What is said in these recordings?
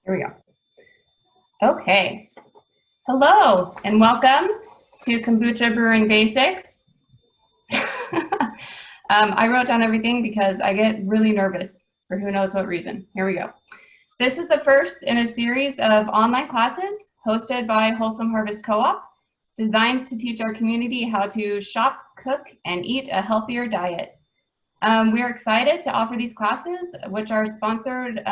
Here we go. Okay. Hello and welcome to Kombucha Brewing Basics. I wrote down everything because I get really nervous for who knows what reason. Here we go. This is the first in a series of online classes hosted by Wholesome Harvest Co-op, designed to teach our community how to shop, cook, and eat a healthier diet. We are excited to offer these classes, which are sponsored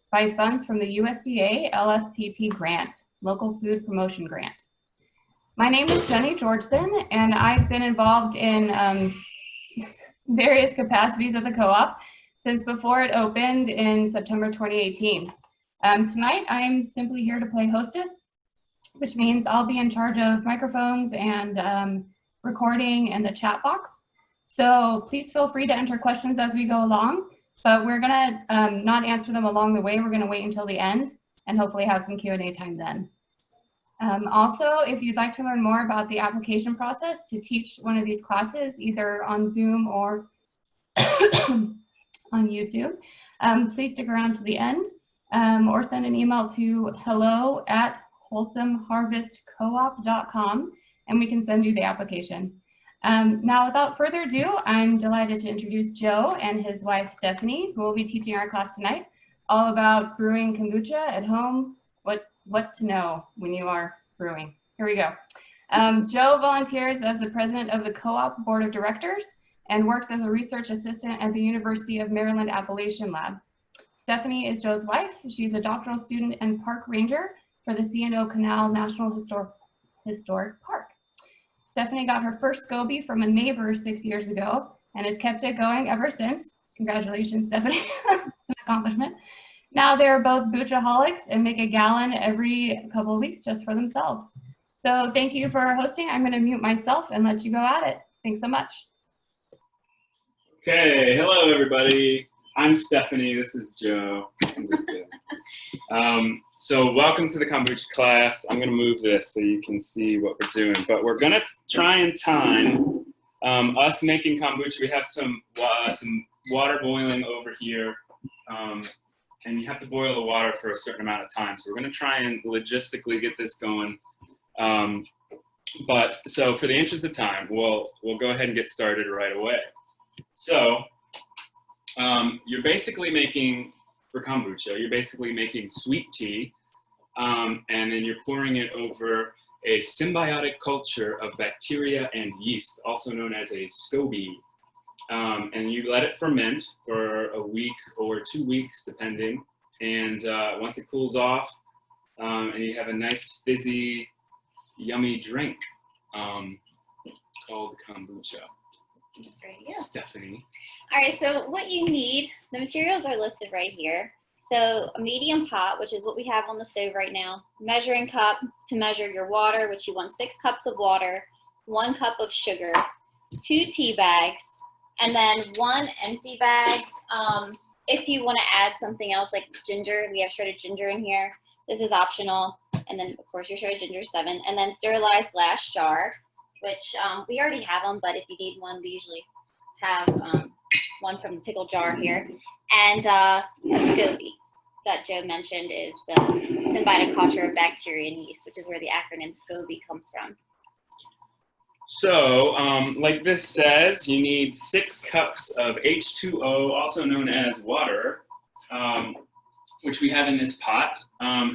by funds from the USDA LFPP grant, Local Food Promotion Grant. My name is Jenny Georgeson, and I've been involved in various capacities at the co-op since before it opened in September 2018. Tonight, I'm simply here to play hostess, which means I'll be in charge of microphones and recording and the chat box. So please feel free to enter questions as we go along, but we're gonna not answer them along the way. We're gonna wait until the end and hopefully have some Q&A time then. Also, if you'd like to learn more about the application process to teach one of these classes, either on Zoom or on YouTube, please stick around to the end or send an email to hello@wholesomeharvestcoop.com and we can send you the application. Now, without further ado, I'm delighted to introduce Joe and his wife, Stephanie, who will be teaching our class tonight, all about brewing kombucha at home, what to know when you are brewing. Here we go. Joe volunteers as the president of the Co-op Board of Directors and works as a research assistant at the University of Maryland Appalachian Lab. Stephanie is Joe's wife. She's a doctoral student and park ranger for the C&O Canal National Historic Park. Stephanie got her first SCOBY from a neighbor 6 years ago and has kept it going ever since. Congratulations, Stephanie. It's an accomplishment. Now they're both bucha-holics and make a gallon every couple of weeks just for themselves. So thank you for hosting. I'm going to mute myself and let you go at it. Thanks so much. Okay, hello everybody. I'm Stephanie, this is Joe. So welcome to the kombucha class. I'm gonna move this so you can see what we're doing, but we're gonna try and time us making kombucha. We have some water boiling over here, and you have to boil the water for a certain amount of time. So we're gonna try and logistically get this going. But so for the interest of time, we'll go ahead and get started right away. So you're basically making, for kombucha, you're basically making sweet tea, and then you're pouring it over a symbiotic culture of bacteria and yeast, also known as a SCOBY. And you let it ferment for a week or 2 weeks, depending. And once it cools off, and you have a nice fizzy, yummy drink called kombucha. That's right, yeah. Stephanie. All right, so what you need, the materials are listed right here. So a medium pot, which is what we have on the stove right now, measuring cup to measure your water, which you want 6 cups of water, 1 cup of sugar, 2 tea bags, and then 1 empty bag. If you want to add something else like ginger, we have shredded ginger in here. This is optional. And then, of course, your shredded ginger 7. And then sterilized glass jar, which we already have them, but if you need one, we usually have one from the pickle jar here. And a SCOBY that Joe mentioned is the symbiotic culture of bacteria and yeast, which is where the acronym SCOBY comes from. So, like this says, you need 6 cups of H2O, also known as water, which we have in this pot.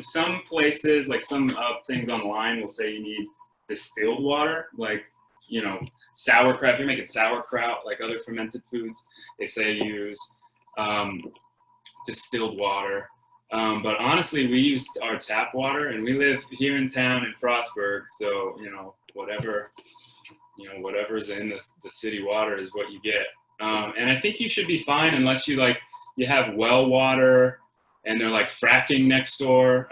Some places, like some things online will say you need distilled water, like, you know, sauerkraut. If you're making sauerkraut, like other fermented foods, they say use distilled water. But honestly, we use our tap water, and we live here in town in Frostburg, so, you know, whatever's in the city water is what you get. And I think you should be fine unless you have well water and they're like fracking next door.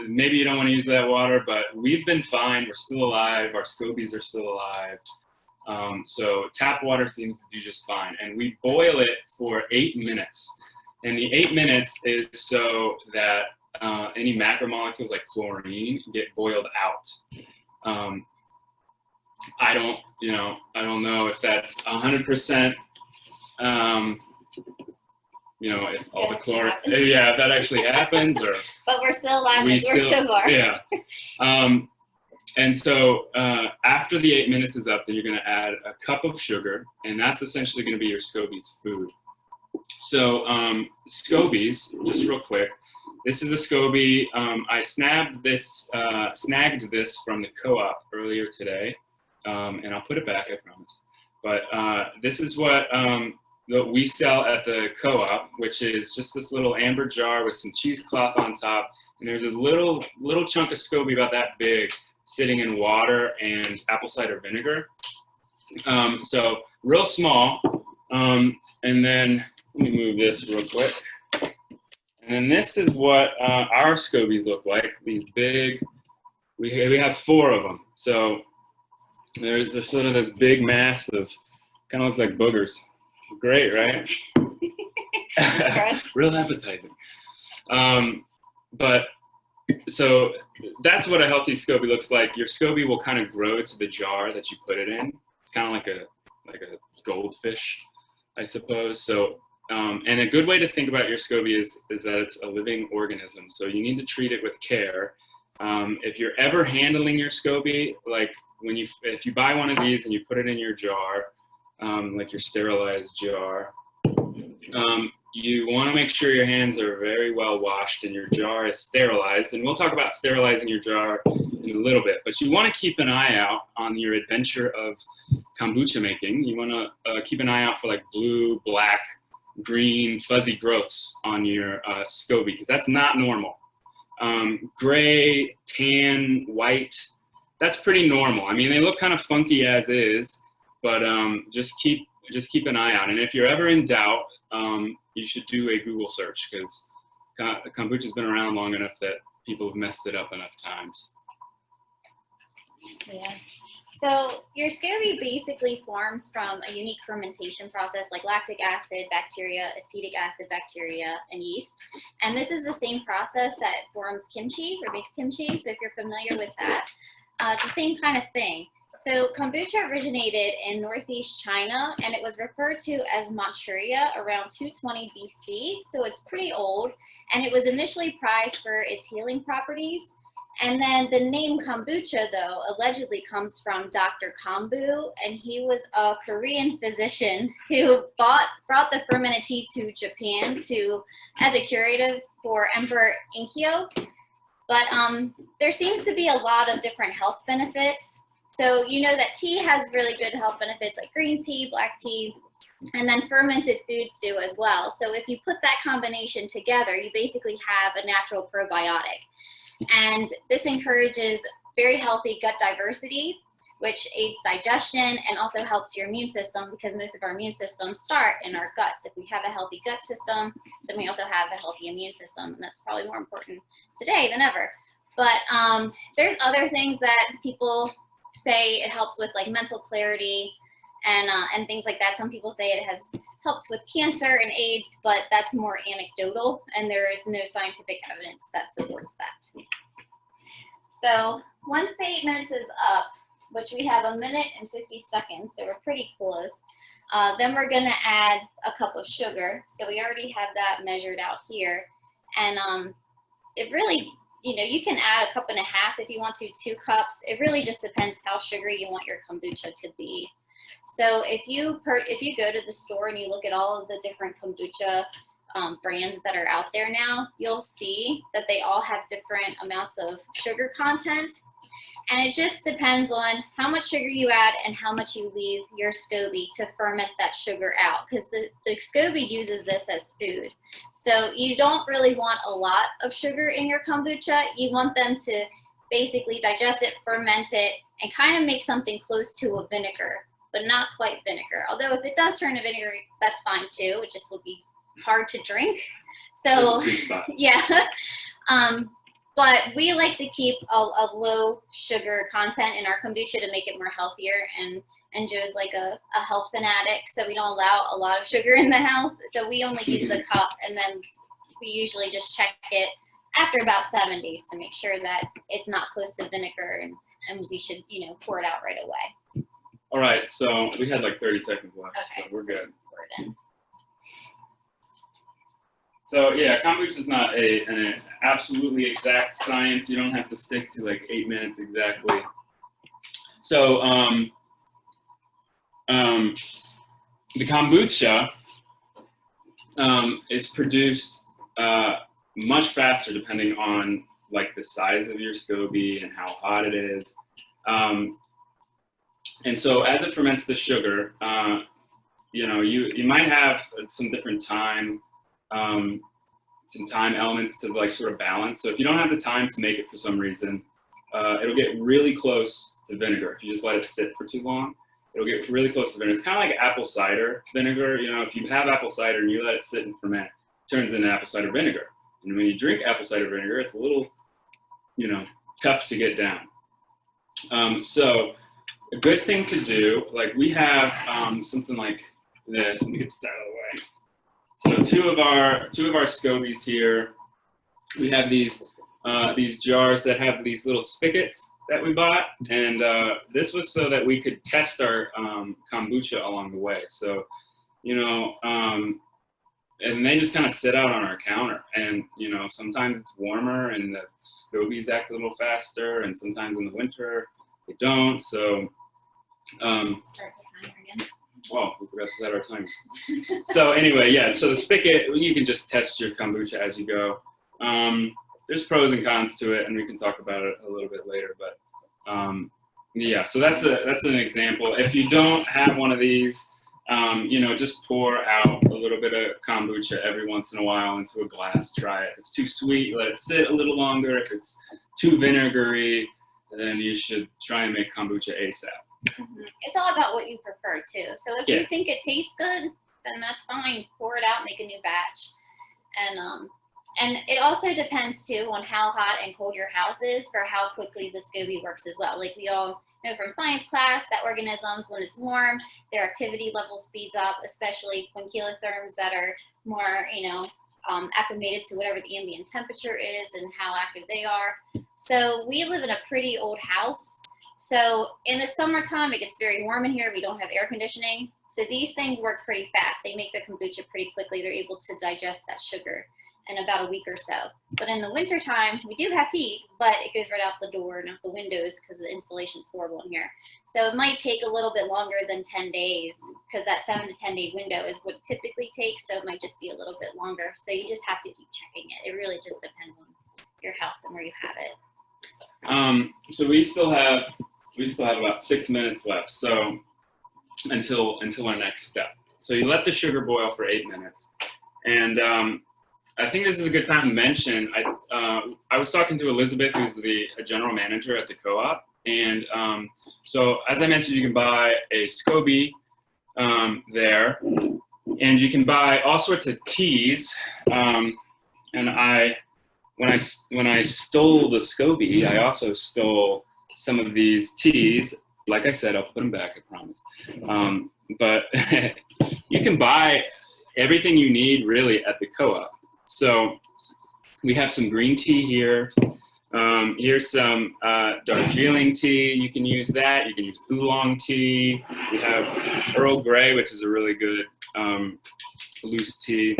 Maybe you don't want to use that water, but we've been fine. We're still alive. Our SCOBYs are still alive. So tap water seems to do just fine. And we boil it for 8 minutes. And the 8 minutes is so that any macromolecules like chlorine get boiled out. I don't know if that's 100% you know, if all the actually chlorine, happens. yeah, if that actually happens, or But we're still alive and it works so far. yeah. And so after the 8 minutes is up, then you're going to add a cup of sugar, and that's essentially going to be your SCOBY's food. So SCOBY's, just real quick, this is a SCOBY. I snagged this from the co-op earlier today, and I'll put it back, I promise. But this is what we sell at the co-op, which is just this little amber jar with some cheesecloth on top, and there's a little chunk of SCOBY about that big, sitting in water and apple cider vinegar. So real small. And then let me move this real quick. And then this is what our SCOBYs look like. These big, we have 4 of them. So there's sort of this big mass of, kind of looks like boogers. Great, right? Real appetizing. But so that's what a healthy SCOBY looks like. Your SCOBY will kind of grow to the jar that you put it in. It's kind of like a goldfish, I suppose. So, and a good way to think about your SCOBY is that it's a living organism. So you need to treat it with care. If you're ever handling your SCOBY, like if you buy one of these and you put it in your jar, like your sterilized jar, you want to make sure your hands are very well washed and your jar is sterilized. And we'll talk about sterilizing your jar in a little bit. But you want to keep an eye out on your adventure of kombucha making. You want to keep an eye out for like blue, black, green, fuzzy growths on your SCOBY, because that's not normal. Gray, tan, white, that's pretty normal. I mean, they look kind of funky as is, but just keep an eye out. And if you're ever in doubt, you should do a Google search, because kombucha's been around long enough that people have messed it up enough times. Yeah. So your SCOBY basically forms from a unique fermentation process like lactic acid bacteria, acetic acid bacteria, and yeast. And this is the same process that forms kimchi or makes kimchi. So if you're familiar with that, it's the same kind of thing. So kombucha originated in Northeast China, and it was referred to as Manchuria around 220 BC. So it's pretty old, and it was initially prized for its healing properties. And then the name kombucha, though, allegedly comes from Dr. Kombu, and he was a Korean physician who brought the fermented tea to Japan as a curative for Emperor Enkyo. But there seems to be a lot of different health benefits. So you know that tea has really good health benefits like green tea, black tea, and then fermented foods do as well. So if you put that combination together, you basically have a natural probiotic. And this encourages very healthy gut diversity, which aids digestion and also helps your immune system, because most of our immune systems start in our guts. If we have a healthy gut system, then we also have a healthy immune system, and that's probably more important today than ever. But there's other things that people say it helps with, like mental clarity and things like that. Some people say it has helped with cancer and AIDS, but that's more anecdotal, and there is no scientific evidence that supports that. So once the 8 minutes is up, which we have 1 minute and 50 seconds, so we're pretty close, then we're gonna add a cup of sugar. So we already have that measured out here. And it really, you can add 1.5 cups if you want to, 2 cups. It really just depends how sugary you want your kombucha to be. So if you go to the store and you look at all of the different kombucha brands that are out there now, you'll see that they all have different amounts of sugar content. And it just depends on how much sugar you add and how much you leave your SCOBY to ferment that sugar out, because the SCOBY uses this as food. So you don't really want a lot of sugar in your kombucha. You want them to basically digest it, ferment it, and kind of make something close to a vinegar, but not quite vinegar. Although if it does turn to vinegar, that's fine too. It just will be hard to drink. So yeah. But we like to keep a low sugar content in our kombucha to make it more healthier. And Joe's like a health fanatic, so we don't allow a lot of sugar in the house. So we only use a cup, and then we usually just check it after about 7 days to make sure that it's not close to vinegar, and we should, pour it out right away. All right, so we had like 30 seconds left, Okay, so we're good. We're done. So yeah, kombucha is not an absolutely exact science. You don't have to stick to like 8 minutes exactly. So the kombucha is produced much faster depending on like the size of your SCOBY and how hot it is. And so as it ferments the sugar, you know, you might have some different time, some time elements to like sort of balance. So if you don't have the time to make it for some reason, it'll get really close to vinegar. If you just let it sit for too long, it'll get really close to vinegar. It's kind of like apple cider vinegar. You know, if you have apple cider and you let it sit and ferment, it turns into apple cider vinegar. And when you drink apple cider vinegar, it's a little, you know, tough to get down. So a good thing to do, like we have something like this. Let me get this out of the way. So two of our SCOBYs here. We have these jars that have these little spigots that we bought, and this was so that we could test our kombucha along the way. So, you know, and they just kind of sit out on our counter, and you know, sometimes it's warmer and the SCOBYs act a little faster, and sometimes in the winter they don't. So, Start the timer again. oh, we forgot to set our timer. So anyway, yeah. So the spigot, you can just test your kombucha as you go. There's pros and cons to it, and we can talk about it a little bit later. But yeah, so that's an example. If you don't have one of these, you know, just pour out a little bit of kombucha every once in a while into a glass. Try it. If it's too sweet, let it sit a little longer. If it's too vinegary, then you should try and make kombucha ASAP. Mm-hmm. It's all about what you prefer too. So if you think it tastes good, then that's fine. Pour it out, make a new batch, and it also depends too on how hot and cold your house is for how quickly the SCOBY works as well. Like we all know from science class that organisms, when it's warm, their activity level speeds up, especially quinquilotherms that are more, you know, acclimated to whatever the ambient temperature is and how active they are. So we live in a pretty old house. So in the summertime, it gets very warm in here. We don't have air conditioning. So these things work pretty fast. They make the kombucha pretty quickly. They're able to digest that sugar in about a week or so. But in the wintertime, we do have heat, but it goes right out the door and out the windows because the insulation's horrible in here. So it might take a little bit longer than 10 days because that 7 to 10 day window is what it typically takes. So it might just be a little bit longer. So you just have to keep checking it. It really just depends on your house and where you have it. So we still have about 6 minutes left. So until our next step. So you let the sugar boil for 8 minutes, and I think this is a good time to mention. I was talking to Elizabeth, who's the general manager at the co-op, and so as I mentioned, you can buy a SCOBY there, and you can buy all sorts of teas. And when I stole the SCOBY, I also stole some of these teas. Like I said, I'll put them back, I promise. But you can buy everything you need really at the co-op. So we have some green tea here. Here's some Darjeeling tea. You can use that. You can use oolong tea. We have Earl Grey, which is a really good loose tea.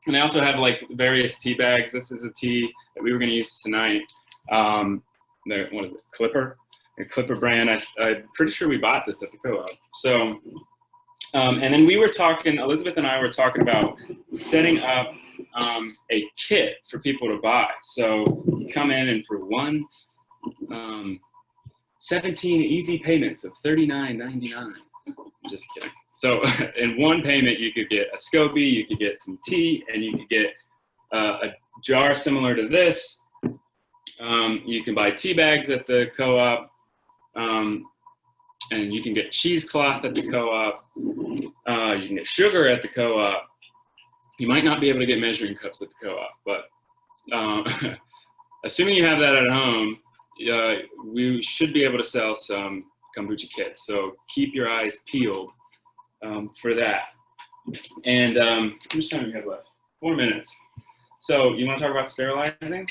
And they also have like various tea bags. This is a tea that we were going to use tonight. What is it? Clipper? A Clipper brand. I'm pretty sure we bought this at the co-op. So, and then we were talking, Elizabeth and I were talking about setting up a kit for people to buy. So you come in and for 17 easy payments of $39.99. Just kidding. So in one payment, you could get a SCOBY, you could get some tea, and you could get a jar similar to this. You can buy tea bags at the co-op, and you can get cheesecloth at the co-op. You can get sugar at the co-op. You might not be able to get measuring cups at the co-op, but assuming you have that at home, we should be able to sell some kombucha kits. So keep your eyes peeled for that. And how much time do we have left? 4 minutes. So you want to talk about sterilizing?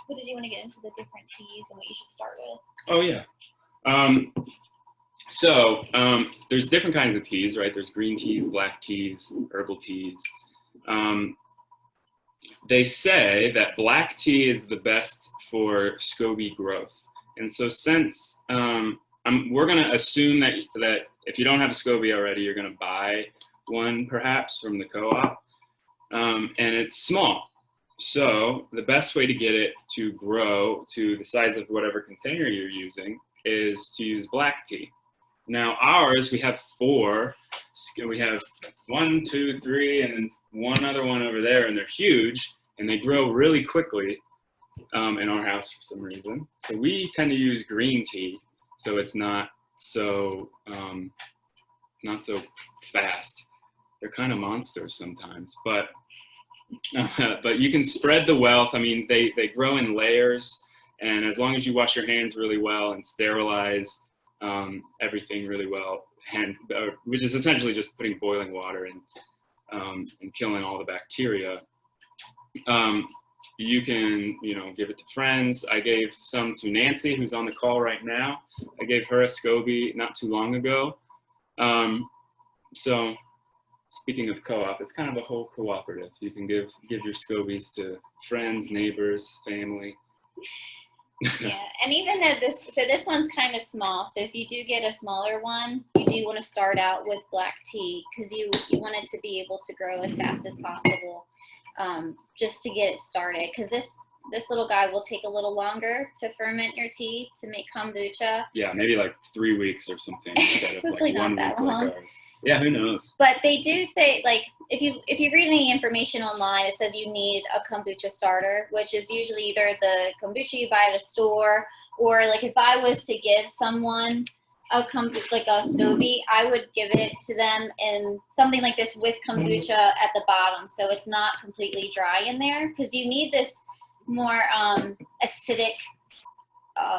What did you want to get into the different teas and what you should start with? Oh yeah. So there's different kinds of teas, right? There's green teas, black teas, herbal teas. they say that black tea is the best for SCOBY growth. And so since we're going to assume that if you don't have a SCOBY already, you're going to buy one perhaps from the co-op, and it's small. So the best way to get it to grow to the size of whatever container you're using is to use black tea. Now ours, we have 4. We have 1, 2, 3, and then one other one over there, and they're huge, and they grow really quickly in our house for some reason. So we tend to use green tea, so it's not so fast. They're kind of monsters sometimes, but you can spread the wealth. I mean, they grow in layers, and as long as you wash your hands really well and sterilize everything really well, which is essentially just putting boiling water in and killing all the bacteria. You can, give it to friends. I gave some to Nancy, who's on the call right now. I gave her a SCOBY not too long ago. So speaking of co-op, it's kind of a whole cooperative. You can give your SCOBYs to friends, neighbors, family. Yeah, and even though this one's kind of small, so if you do get a smaller one, you do want to start out with black tea because you want it to be able to grow as fast as possible, just to get it started. Because this little guy will take a little longer to ferment your tea to make kombucha. Yeah, maybe like 3 weeks or something instead of like 1 week like ours. Yeah, who knows? But they do say, like, if you read any information online, it says you need a kombucha starter, which is usually either the kombucha you buy at a store, or like if I was to give someone a SCOBY, I would give it to them in something like this with kombucha at the bottom, so it's not completely dry in there, because you need this more acidic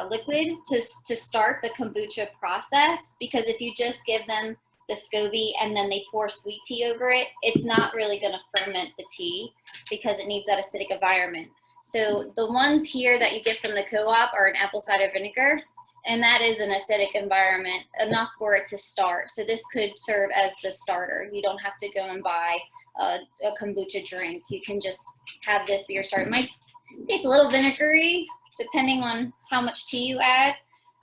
liquid to start the kombucha process, because if you just give them the SCOBY and then they pour sweet tea over it, it's not really going to ferment the tea because it needs that acidic environment. So the ones here that you get from the co-op are an apple cider vinegar, and that is an acidic environment enough for it to start. So this could serve as the starter. You don't have to go and buy a kombucha drink. You can just have this for your starter. It might taste a little vinegary depending on how much tea you add.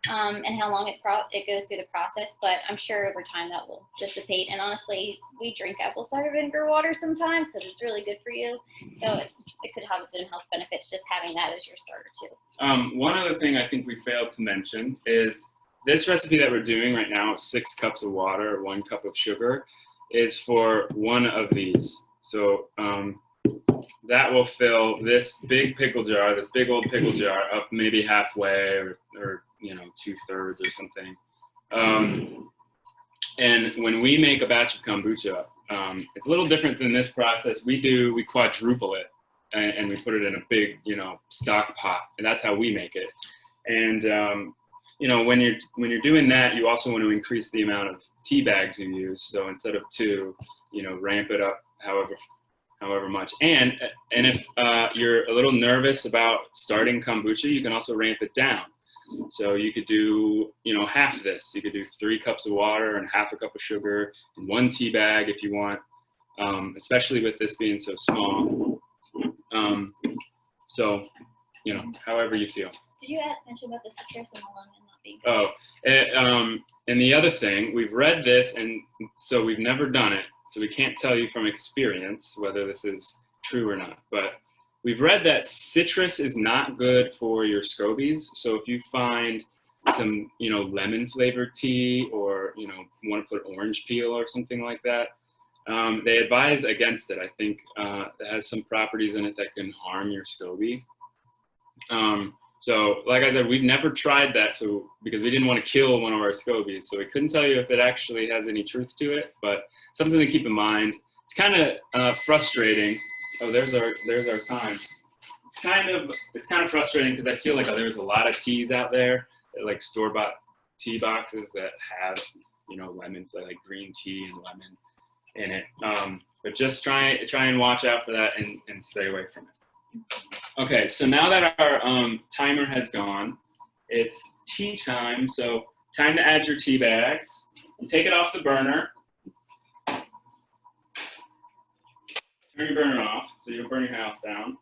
And how long it goes through the process, but I'm sure over time that will dissipate. And honestly, we drink apple cider vinegar water sometimes because it's really good for you. So it could have its own health benefits just having that as your starter too. One other thing I think we failed to mention is this recipe that we're doing right now, 6 cups of water, 1 cup of sugar, is for one of these. So that will fill this big pickle jar, this big old pickle jar, up maybe halfway or 2/3 or something. And when we make a batch of kombucha, it's a little different than this process. We quadruple it and we put it in a big, stock pot, and that's how we make it. And when you're doing that, you also want to increase the amount of tea bags you use. So instead of 2, ramp it up however much. And if you're a little nervous about starting kombucha, you can also ramp it down. So you could do, half this. You could do 3 cups of water and half a cup of sugar and 1 tea bag if you want, especially with this being so small. So, however you feel. Did you mention about the citrus and the lemon not being good? And the other thing, we've read this, and so we've never done it, so we can't tell you from experience whether this is true or not. But we've read that citrus is not good for your SCOBYs. So if you find some, lemon flavored tea, or, want to put orange peel or something like that, they advise against it. I think it has some properties in it that can harm your SCOBY. So like I said, we've never tried that, because we didn't want to kill one of our SCOBYs. So we couldn't tell you if it actually has any truth to it, but something to keep in mind. It's kind of frustrating. Oh, there's our time. It's kind of frustrating because I feel like there's a lot of teas out there, like store-bought tea boxes that have, lemon, like green tea and lemon in it. But just try and watch out for that and stay away from it. Okay, so now that our timer has gone, it's tea time. So time to add your tea bags. You take it off the burner. Turn your burner off. so you'll burn your house down.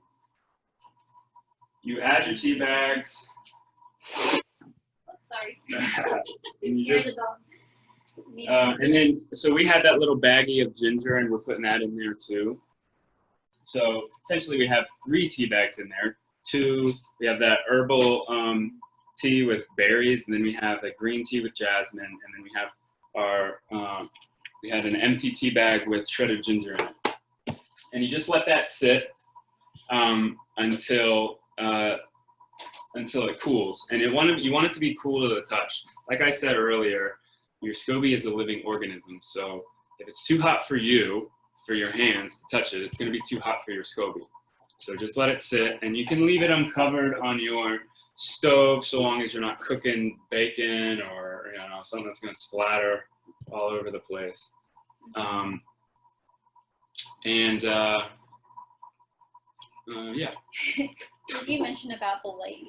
You add your tea bags. Sorry. And you just, and then, so we had that little baggie of ginger, and we're putting that in there too. So essentially, we have 3 tea bags in there. 2, we have that herbal tea with berries, and then we have the green tea with jasmine, and then we have our we had an empty tea bag with shredded ginger in it. And you just let that sit until it cools. And you want it to be cool to the touch. Like I said earlier, your SCOBY is a living organism. So if it's too hot for you, for your hands to touch it, it's going to be too hot for your SCOBY. So just let it sit, and you can leave it uncovered on your stove so long as you're not cooking bacon or something that's going to splatter all over the place. Yeah. Did you mention about the white?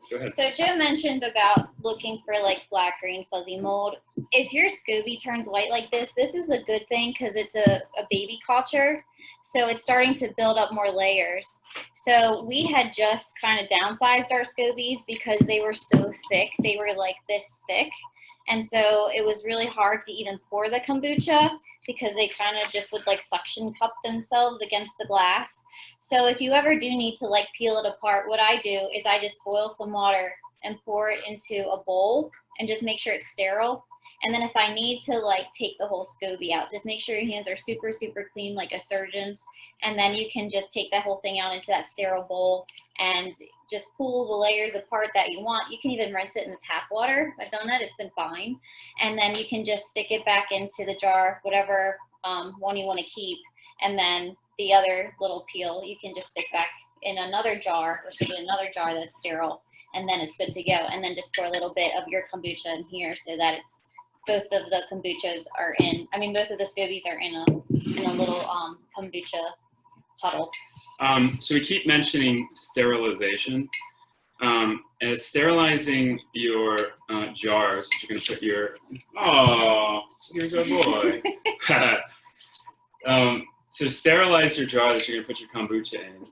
Go ahead. So Joe mentioned about looking for like black, green, fuzzy mold. If your SCOBY turns white like this is a good thing because it's a baby culture. So it's starting to build up more layers. So we had just kind of downsized our SCOBYs because they were so thick. They were like this thick. And so it was really hard to even pour the kombucha because they kind of just would like suction cup themselves against the glass. So if you ever do need to like peel it apart, what I do is I just boil some water and pour it into a bowl and just make sure it's sterile. And then if I need to like take the whole SCOBY out, just make sure your hands are super, super clean like a surgeon's. And then you can just take that whole thing out into that sterile bowl and just pull the layers apart that you want. You can even rinse it in the tap water. I've done that, it's been fine. And then you can just stick it back into the jar, whatever one you want to keep. And then the other little peel, you can just stick back in another jar or stick in another jar that's sterile. And then it's good to go. And then just pour a little bit of your kombucha in here so that it's both of the kombuchas are in, both of the SCOBYs are in a little kombucha puddle. So we keep mentioning sterilization. As sterilizing your jars, you're going to put your, here's our boy. To sterilize your jar that you're going to put your kombucha in,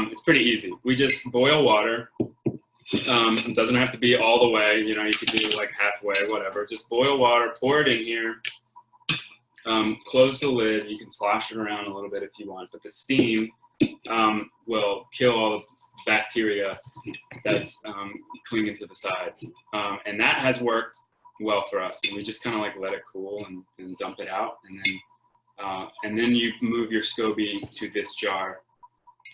it's pretty easy. We just boil water. It doesn't have to be all the way, you could do like halfway, whatever. Just boil water, pour it in here, close the lid. You can slosh it around a little bit if you want, but the steam will kill all the bacteria that's clinging to the sides. And that has worked well for us. And we just kind of like let it cool and dump it out. And then you move your SCOBY to this jar.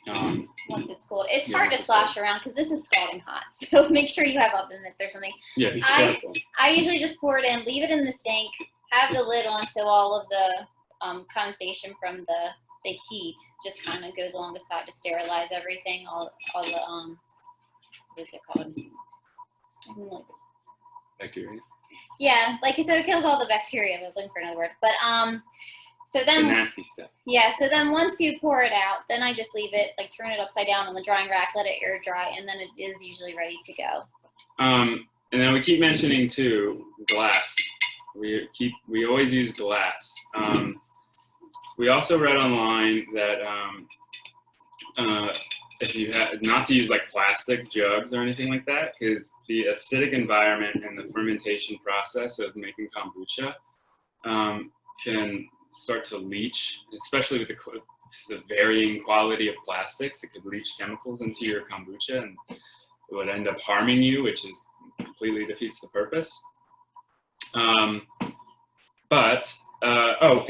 Once it's cold. It's hard to slosh around because this is scalding hot. So make sure you have oven mitts or something. Yeah, be careful. I usually just pour it in, leave it in the sink, have the lid on so all of the condensation from the heat just kind of goes along the side to sterilize everything. All the what is it called? Bacteria. Yeah, so it kills all the bacteria. I was looking for another word, but so then the nasty stuff. Yeah. So then once you pour it out, then I just leave it, turn it upside down on the drying rack, let it air dry, and then it is usually ready to go. And then we keep mentioning too glass. We always use glass. We also read online that if you have not to use like plastic jugs or anything like that, because the acidic environment and the fermentation process of making kombucha can start to leach, especially with the varying quality of plastics. It could leach chemicals into your kombucha and it would end up harming you, which is completely defeats the purpose.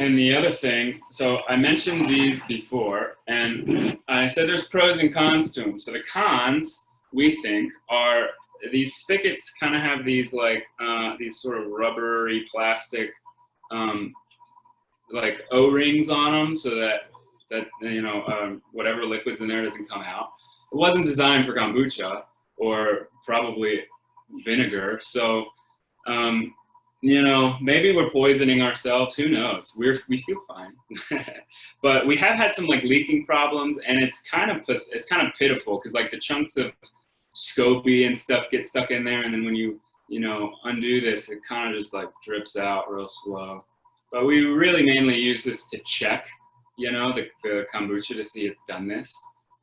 And the other thing, so I mentioned these before, and I said there's pros and cons to them. So the cons, we think, are these spigots kind of have these these sort of rubbery plastic like O-rings on them, so that whatever liquid's in there doesn't come out. It wasn't designed for kombucha or probably vinegar, so maybe we're poisoning ourselves. Who knows? We feel fine, but we have had some leaking problems, and it's kind of pitiful because the chunks of SCOBY and stuff get stuck in there, and then when you undo this, it kind of just drips out real slow. But we really mainly use this to check, you know, the kombucha to see it's done this.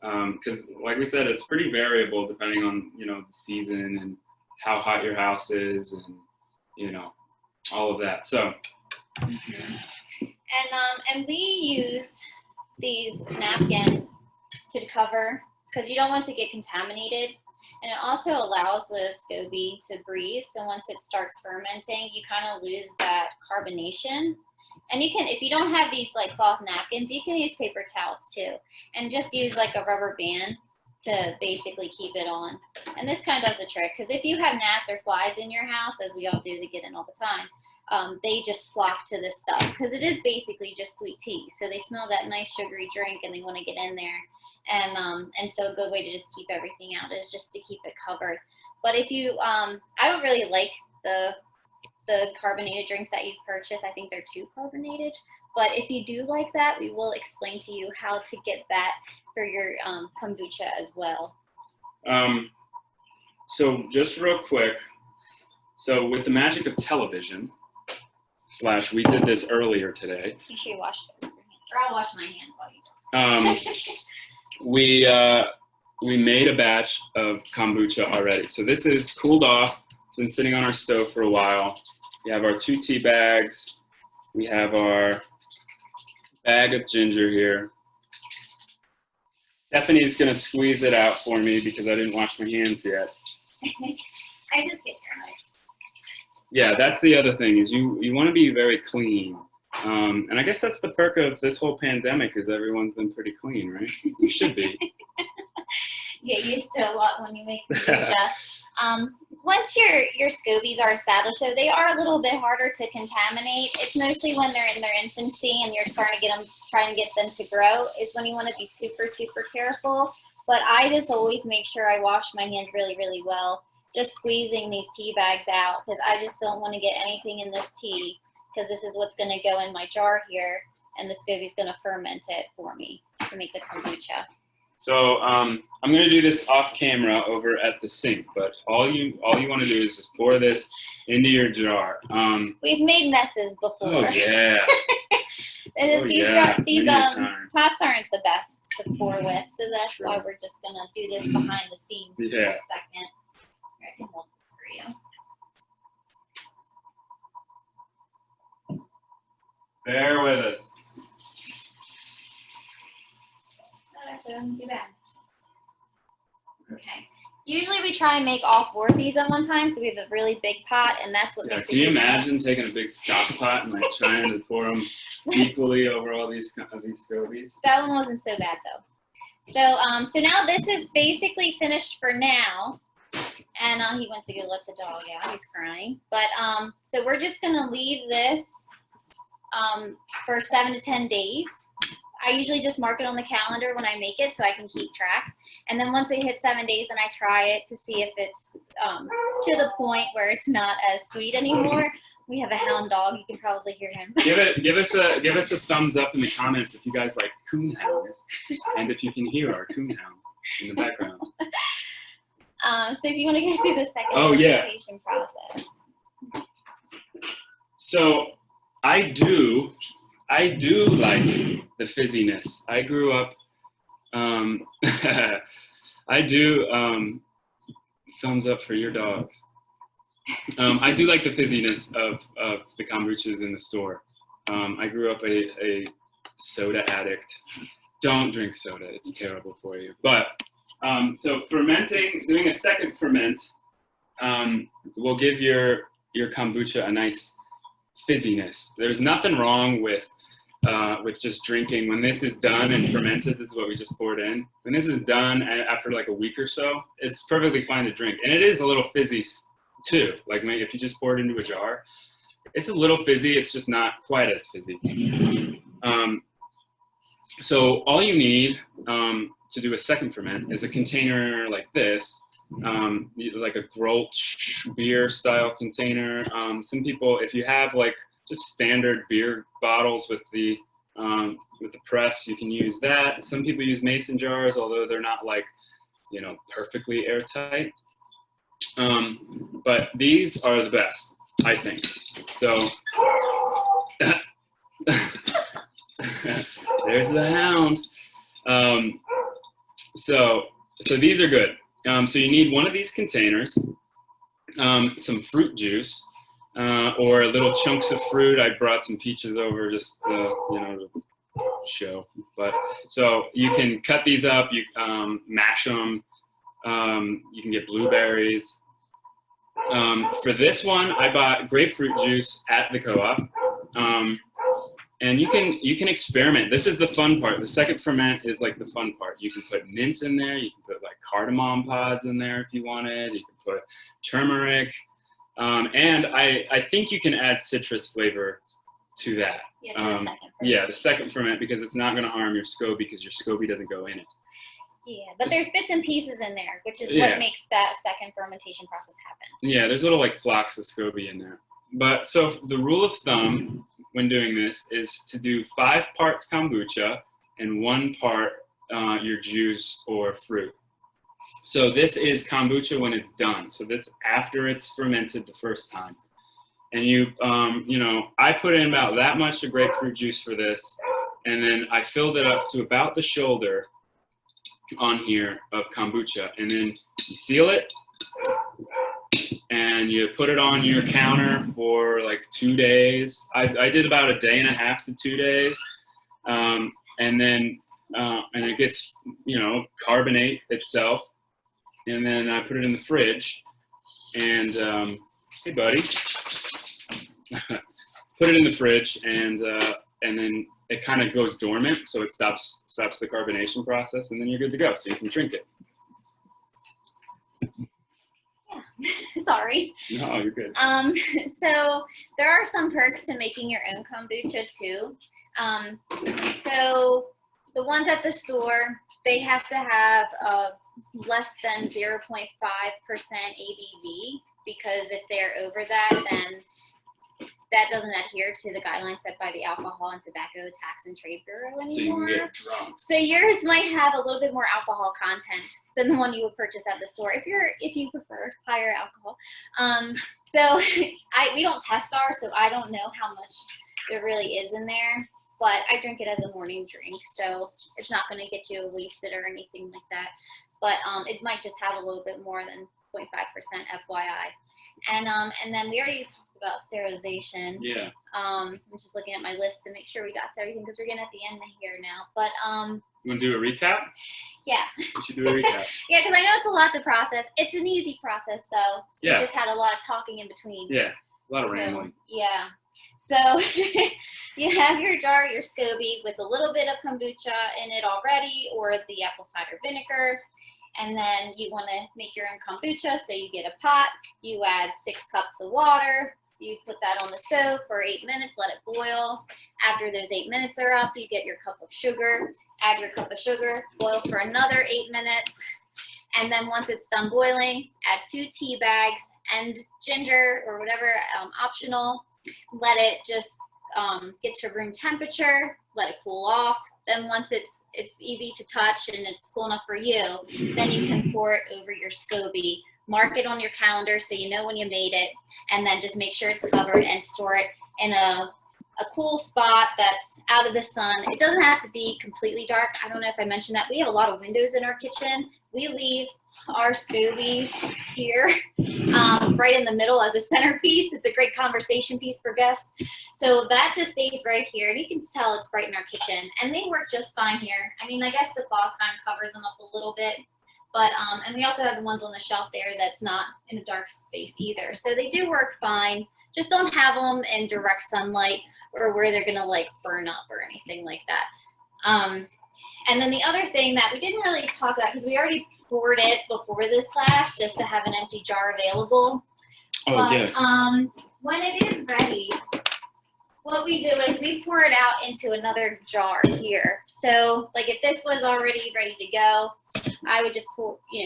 Because like we said, it's pretty variable depending on, you know, the season and how hot your house is and, you know, all of that. So. And we use these napkins to cover because you don't want to get contaminated. And it also allows the SCOBY to breathe. So once it starts fermenting, you kind of lose that carbonation. And you can, if you don't have these like cloth napkins, you can use paper towels too. And just use like a rubber band to basically keep it on. And this kind of does the trick. Because if you have gnats or flies in your house, as we all do, they get in all the time, they just flock to this stuff. Because it is basically just sweet tea. So they smell that nice sugary drink and they want to get in there. And so a good way to just keep everything out is just to keep it covered. But if you, I don't really like the carbonated drinks that you purchase. I think they're too carbonated. But if you do like that, we will explain to you how to get that for your kombucha as well. So just real quick, so with the magic of television, / we did this earlier today. Make sure you wash your hands. Or I'll wash my hands while you do. We made a batch of kombucha already. So this is cooled off. It's been sitting on our stove for a while. We have our 2 tea bags. We have our bag of ginger here. Stephanie's gonna squeeze it out for me because I didn't wash my hands yet. I just get your Yeah, that's the other thing is you want to be very clean. And I guess that's the perk of this whole pandemic is everyone's been pretty clean, right? You should be. Get used to a lot when you make kombucha. Once your SCOBYs are established, so they are a little bit harder to contaminate. It's mostly when they're in their infancy and you're trying to get them to grow is when you want to be super, super careful. But I just always make sure I wash my hands really, really well, just squeezing these tea bags out because I just don't want to get anything in this tea because this is what's going to go in my jar here and the SCOBY's going to ferment it for me to make the kombucha. So I'm going to do this off camera over at the sink, but all you want to do is just pour this into your jar. We've made messes before. Oh yeah. And these pots aren't the best to pour with, so that's why we're just going to do this behind the scenes for a second. I can hold this for you. Bear with us. That doesn't do bad. Okay. Usually we try and make all 4 of these at one time, so we have a really big pot, and that's what makes it. Can you imagine taking a big stock pot and like trying to pour them equally over all these SCOBYs? That one wasn't so bad though. So now this is basically finished for now, and he went to go let the dog out. He's crying, but so we're just gonna leave this for 7 to 10 days. I usually just mark it on the calendar when I make it so I can keep track. And then once it hits 7 days, then I try it to see if it's to the point where it's not as sweet anymore. We have a hound dog. You can probably hear him. Give us a thumbs up in the comments if you guys like coon hounds and if you can hear our coon hound in the background. So if you want to go through the second fermentation process. So I do like the fizziness. I grew up, I do, thumbs up for your dogs. I do like the fizziness of the kombuchas in the store. I grew up a soda addict. Don't drink soda, it's terrible for you. But, so fermenting, doing a second ferment will give your kombucha a nice fizziness. There's nothing wrong with just drinking. When this is done and fermented, this is what we just poured in. When this is done after like a week or so, it's perfectly fine to drink. And it is a little fizzy too. Like if you just pour it into a jar, it's a little fizzy. It's just not quite as fizzy. So all you need to do a second ferment is a container like this, like a Grolsch beer style container. Some people, if you have like just standard beer bottles with the press, you can use that. Some people use mason jars, although they're not like, you know, perfectly airtight. But these are the best, I think. So There's the hound. So these are good. So you need one of these containers, some fruit juice, or little chunks of fruit. I brought some peaches over just to show. But so you can cut these up, you mash them. You can get blueberries. For this one, I bought grapefruit juice at the co-op. And you can experiment. This is the fun part. The second ferment is like the fun part. You can put mint in there. You can put like cardamom pods in there if you wanted. You can put turmeric. And I think you can add citrus flavor to that. Yeah, to the second ferment. Yeah, the second ferment, because it's not going to harm your SCOBY because your SCOBY doesn't go in it. Yeah, but there's bits and pieces in there, which is what makes that second fermentation process happen. Yeah, there's little like flocks of SCOBY in there. But so the rule of thumb when doing this is to do 5 parts kombucha and 1 part your juice or fruit. So this is kombucha when it's done. So that's after it's fermented the first time. And I put in about that much of grapefruit juice for this, and then I filled it up to about the shoulder on here of kombucha, and then you seal it and you put it on your counter for like 2 days. I did about 1.5 days to 2 days, and then it gets carbonate itself, and then I put it in the fridge, and hey buddy, put it in the fridge, and then it kind of goes dormant, so it stops the carbonation process, and then you're good to go, so you can drink it. Yeah, sorry. No, you're good. So there are some perks to making your own kombucha too. So the ones at the store, they have to have less than 0.5% ABV, because if they're over that, then that doesn't adhere to the guidelines set by the Alcohol and Tobacco Tax and Trade Bureau anymore. So you can get drunk. So yours might have a little bit more alcohol content than the one you would purchase at the store if you prefer higher alcohol. So we don't test ours, so I don't know how much there really is in there. But I drink it as a morning drink, so it's not going to get you wasted or anything like that. But it might just have a little bit more than 0.5% FYI. And then we already talked about sterilization. Yeah. I'm just looking at my list to make sure we got to everything, because we're getting at the end here now. But You want to do a recap? Yeah. We should do a recap. Yeah, because I know it's a lot to process. It's an easy process though. Yeah. We just had a lot of talking in between. Yeah, a lot of rambling. Yeah. So you have your jar, your SCOBY with a little bit of kombucha in it already, or the apple cider vinegar. And then you want to make your own kombucha, so you get a pot, you add 6 cups of water, you put that on the stove for 8 minutes, let it boil. After those 8 minutes are up, you get your cup of sugar, add your cup of sugar, boil for another 8 minutes. And then once it's done boiling, add 2 tea bags and ginger or whatever, optional. Let it just get to room temperature, let it cool off. Then once it's easy to touch and it's cool enough for you, then you can pour it over your SCOBY. Mark it on your calendar so you know when you made it, and then just make sure it's covered and store it in a cool spot that's out of the sun. It doesn't have to be completely dark. I don't know if I mentioned that. We have a lot of windows in our kitchen. We leave our SCOBYs here right in the middle as a centerpiece. It's a great conversation piece for guests. So that just stays right here, and you can tell it's right in our kitchen, and they work just fine here. I mean, I guess the cloth kind of covers them up a little bit, but and we also have the ones on the shelf there that's not in a dark space either. So they do work fine. Just don't have them in direct sunlight or where they're gonna like burn up or anything like that. And then the other thing that we didn't really talk about, because we already poured it before this class just to have an empty jar available. Oh, but, yeah. When it is ready, what we do is we pour it out into another jar here. So like if this was already ready to go, I would just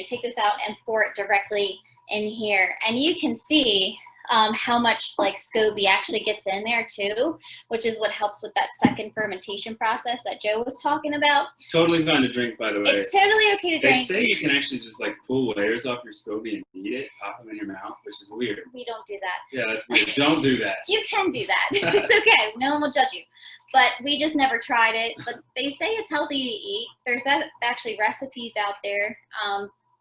take this out and pour it directly in here. And you can see how much like SCOBY actually gets in there too, which is what helps with that second fermentation process that Joe was talking about. It's totally fine to drink, by the way. It's totally okay to drink. They say you can actually just like pull layers off your SCOBY and eat it, pop them in your mouth, which is weird. We don't do that. Yeah, that's weird. Don't do that. You can do that. It's okay. No one will judge you. But we just never tried it. But they say it's healthy to eat. There's actually recipes out there.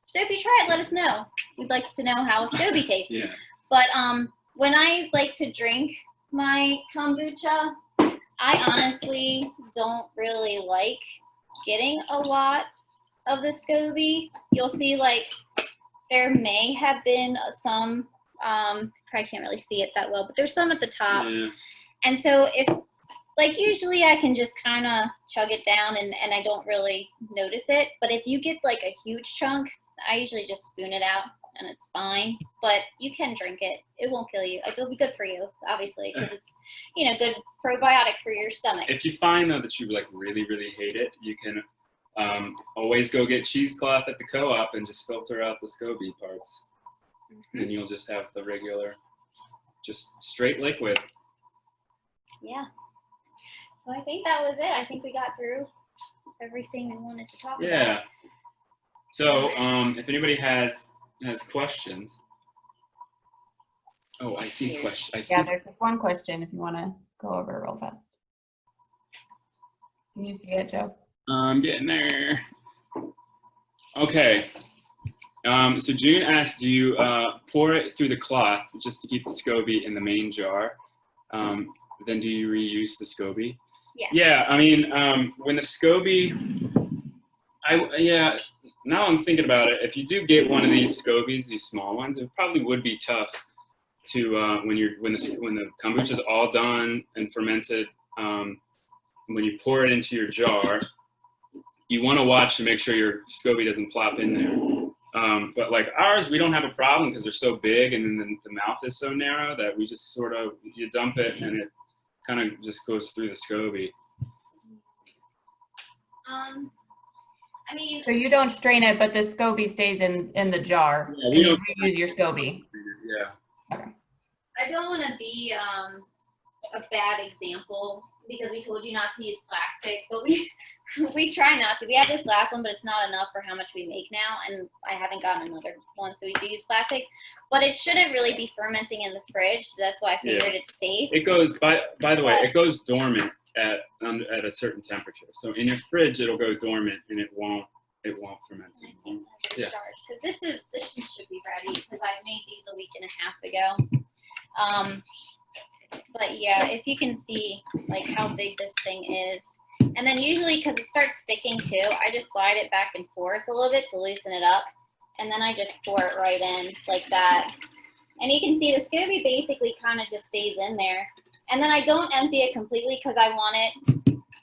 So if you try it, let us know. We'd like to know how a SCOBY tastes. Yeah. But when I like to drink my kombucha, I honestly don't really like getting a lot of the SCOBY. You'll see like there may have been some, probably can't really see it that well, but there's some at the top. Yeah. And so if, like usually I can just kind of chug it down and I don't really notice it. But if you get like a huge chunk, I usually just spoon it out and it's fine. But you can drink it. It won't kill you. It'll be good for you, obviously, because it's, you know, good probiotic for your stomach. If you find though that you like really, really hate it, you can always go get cheesecloth at the co-op and just filter out the SCOBY parts. Mm-hmm. And you'll just have the regular, just straight liquid. Yeah. So I think that was it. I think we got through everything we wanted to talk about. Yeah. So if anybody has questions. Oh, I see a question. I see. Yeah, there's just one question if you want to go over it real fast. Can you see it, Joe? I'm getting there. Okay. So June asked, do you pour it through the cloth just to keep the SCOBY in the main jar? Then do you reuse the SCOBY? Yeah. Yeah, I mean, when the SCOBY, now I'm thinking about it, if you do get one of these SCOBYs, these small ones, it probably would be tough to, when the kombucha is all done and fermented, when you pour it into your jar, you want to watch to make sure your SCOBY doesn't plop in there. But like ours, we don't have a problem because they're so big and then the mouth is so narrow that we just sort of, you dump it and it kind of just goes through the SCOBY. I mean, So you don't strain it, but the SCOBY stays in the jar. Yeah, and you reuse your SCOBY. Yeah. Okay. I don't want to be a bad example because we told you not to use plastic, but we try not to. We had this last one, but it's not enough for how much we make now, and I haven't gotten another one, so we do use plastic. But it shouldn't really be fermenting in the fridge, so that's why I figured it's safe. It goes, by the way, it goes dormant at a certain temperature. So in your fridge, it'll go dormant and it won't ferment anymore. Yeah. Because this should be ready because I made these a week and a half ago. But yeah, if you can see like how big this thing is, and then usually because it starts sticking too, I just slide it back and forth a little bit to loosen it up, and then I just pour it right in like that. And you can see the SCOBY basically kind of just stays in there. And then I don't empty it completely because I want it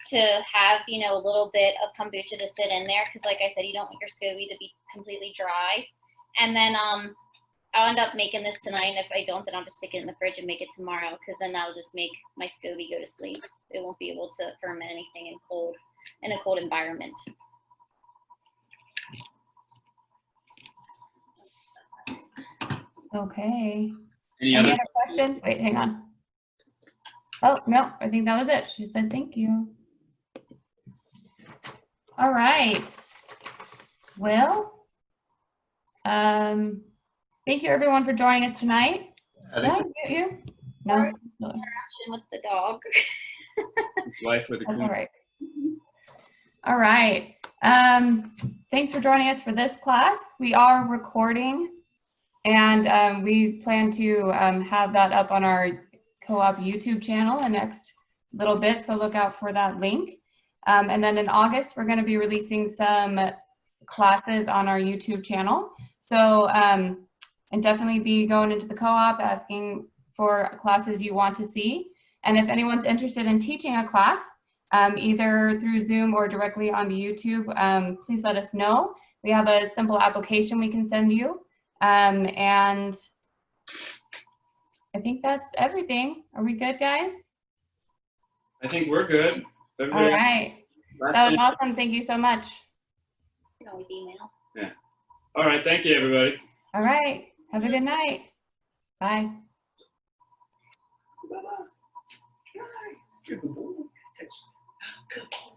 to have, you know, a little bit of kombucha to sit in there because like I said, you don't want your SCOBY to be completely dry. And then I'll end up making this tonight, and if I don't, then I'll just stick it in the fridge and make it tomorrow because then that'll just make my SCOBY go to sleep. It won't be able to ferment anything in a cold environment. Okay. Any Any other? other questions? Wait, hang on. Oh, no, I think that was it. She said thank you. All right. Well, thank you everyone for joining us tonight. I Did I think mute you? No. Interaction with the dog. it's life with a That's queen. all right. All right. Thanks for joining us for this class. We are recording, and we plan to have that up on our co-op YouTube channel in the next little bit, so look out for that link. And then in August, we're going to be releasing some classes on our YouTube channel. So, and definitely be going into the co-op, asking for classes you want to see. And if anyone's interested in teaching a class, either through Zoom or directly on YouTube, please let us know. We have a simple application we can send you. And I think that's everything. Are we good, guys? I think we're good. All right. That was awesome. Thank you so much. You can always email. Yeah. All right. Thank you, everybody. All right. Have a good night. Bye. You're a good boy. Touch. Good boy.